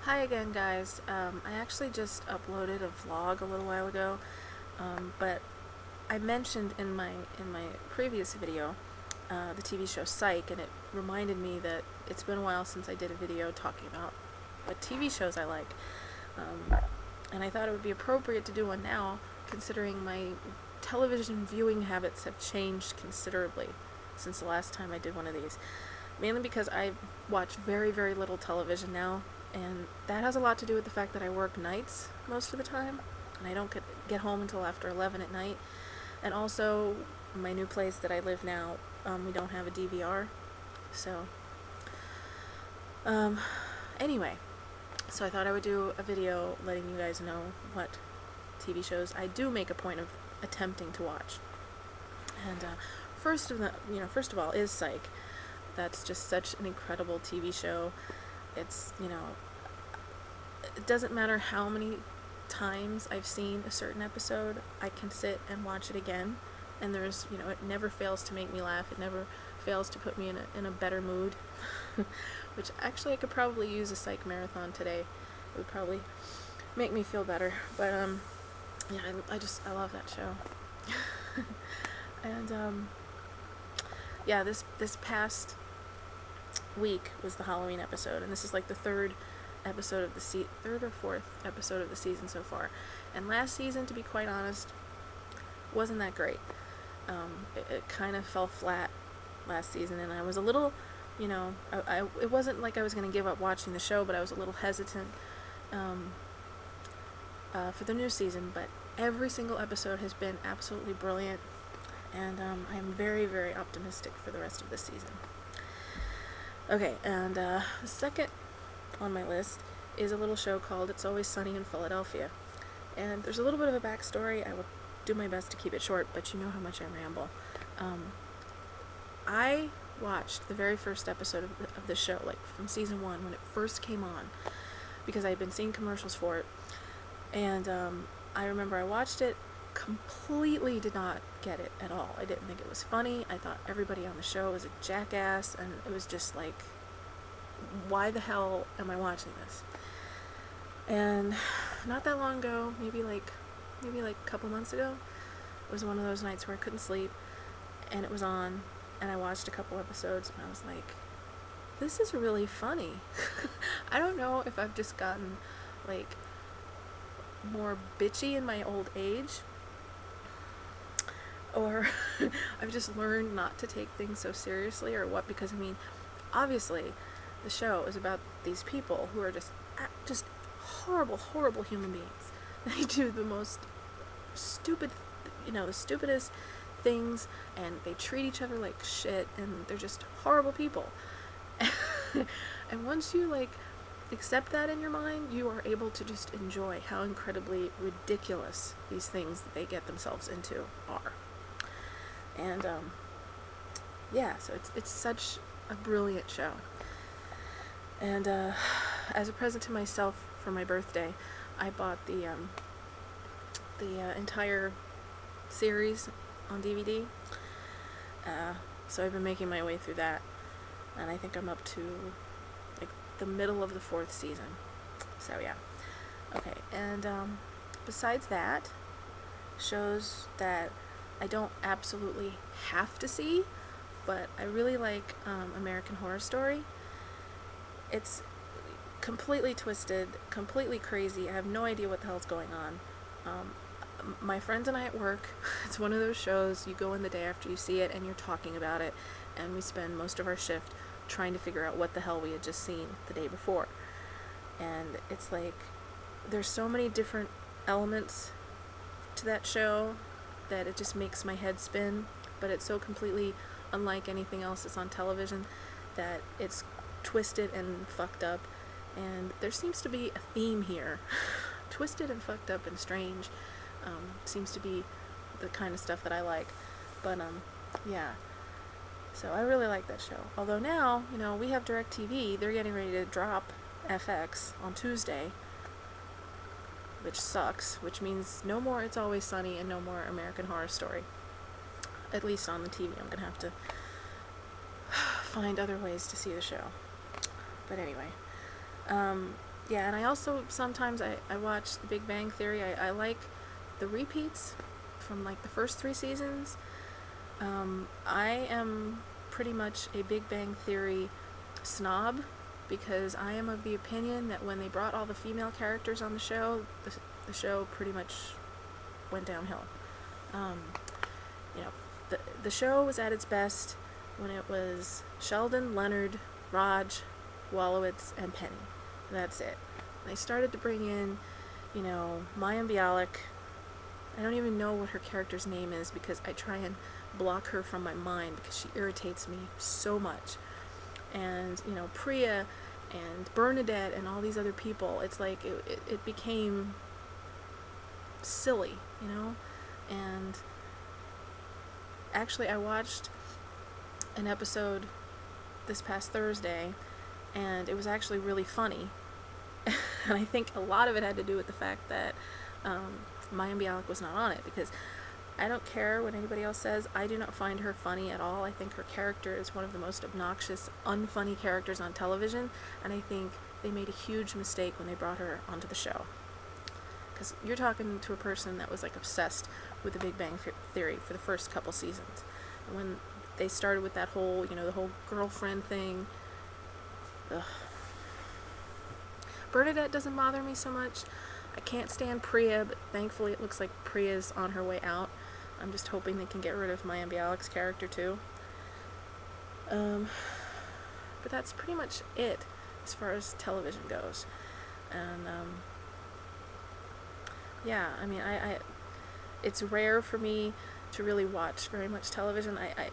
Hi again, guys. I actually just uploaded a vlog a little while ago, but I mentioned in my previous video the TV show Psych, and it reminded me that it's been a while since I did a video talking about what TV shows I like, and I thought it would be appropriate to do one now, considering my television viewing habits have changed considerably since the last time I did one of these. Mainly because I watch very, very little television now, and that has a lot to do with the fact that I work nights most of the time, and I don't get home until after 11 at night. And also, my new place that I live now, we don't have a DVR, so anyway, so I thought I would do a video letting you guys know what TV shows I do make a point of attempting to watch. And first of all, is Psych. That's just such an incredible TV show. It's, it doesn't matter how many times I've seen a certain episode, I can sit and watch it again, and there's, it never fails to make me laugh. It never fails to put me in a better mood, which actually I could probably use a Psych marathon today. It would probably make me feel better, but yeah, I love that show. And yeah, this past week was the Halloween episode, and this is like the third or fourth episode of the season so far. And last season, to be quite honest, wasn't that great. It kind of fell flat last season, and I was a little, it wasn't like I was going to give up watching the show, but I was a little hesitant for the new season. But every single episode has been absolutely brilliant, and I'm very, very optimistic for the rest of this season. Okay, and the second on my list is a little show called It's Always Sunny in Philadelphia. And there's a little bit of a backstory. I will do my best to keep it short, but you know how much I ramble. I watched the very first episode of the show, like from season 1 when it first came on, because I had been seeing commercials for it. And I remember I watched it, completely did not get it at all. I didn't think it was funny. I thought everybody on the show was a jackass, and it was just like, why the hell am I watching this? And not that long ago, maybe like a couple months ago, it was one of those nights where I couldn't sleep, and it was on, and I watched a couple episodes, and I was like, this is really funny. I don't know if I've just gotten like more bitchy in my old age, or I've just learned not to take things so seriously, or what, because I mean, obviously the show is about these people who are just horrible human beings. They do the most stupid, the stupidest things, and they treat each other like shit, and they're just horrible people. And once you like accept that in your mind, you are able to just enjoy how incredibly ridiculous these things that they get themselves into are. And yeah, so it's such a brilliant show. And as a present to myself for my birthday, I bought the entire series on DVD. So I've been making my way through that, and I think I'm up to like the middle of the 4th season. So yeah. Okay, and besides that, shows that I don't absolutely have to see, but I really like American Horror Story. It's completely twisted, completely crazy. I have no idea what the hell's going on. My friends and I at work, it's one of those shows you go in the day after you see it and you're talking about it, and we spend most of our shift trying to figure out what the hell we had just seen the day before. And it's like, there's so many different elements to that show that it just makes my head spin, but it's so completely unlike anything else that's on television that it's twisted and fucked up, and there seems to be a theme here. Twisted and fucked up and strange seems to be the kind of stuff that I like. But yeah, so I really like that show. Although now, we have DirecTV. They're getting ready to drop FX on Tuesday, which sucks, which means no more It's Always Sunny and no more American Horror Story, at least on the TV. I'm gonna have to find other ways to see the show. But anyway, Yeah, and I also sometimes I watch The Big Bang Theory. I like the repeats from like the first 3 seasons. I am pretty much a Big Bang Theory snob because I am of the opinion that when they brought all the female characters on the show, the show pretty much went downhill. Um, you know, the show was at its best when it was Sheldon, Leonard, Raj, Wolowitz, and Penny. That's it. They started to bring in, Mayim Bialik. I don't even know what her character's name is because I try and block her from my mind because she irritates me so much. And, Priya and Bernadette and all these other people, it's like it became silly, And actually, I watched an episode this past Thursday, and it was actually really funny. And I think a lot of it had to do with the fact that Mayim Bialik was not on it, because I don't care what anybody else says. I do not find her funny at all. I think her character is one of the most obnoxious, unfunny characters on television, and I think they made a huge mistake when they brought her onto the show. Because you're talking to a person that was like obsessed with The Big Bang Theory for the first couple seasons. And when they started with that whole, the whole girlfriend thing, ugh. Bernadette doesn't bother me so much. I can't stand Priya, but thankfully it looks like Priya's on her way out. I'm just hoping they can get rid of Mayim Bialik's character too. But that's pretty much it as far as television goes. And yeah, I mean, it's rare for me to really watch very much television. I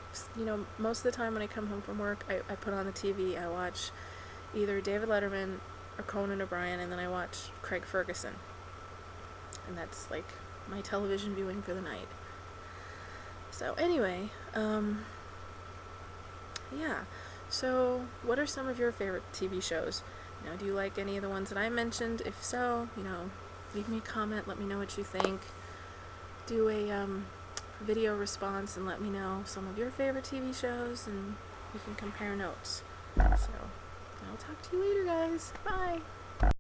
most of the time when I come home from work, I put on the TV. I watch either David Letterman or Conan O'Brien, and then I watch Craig Ferguson. And that's like my television viewing for the night. So anyway, yeah. So what are some of your favorite TV shows? Do you like any of the ones that I mentioned? If so, leave me a comment, let me know what you think. Do a video response and let me know some of your favorite TV shows, and we can compare notes. So I'll talk to you later, guys. Bye.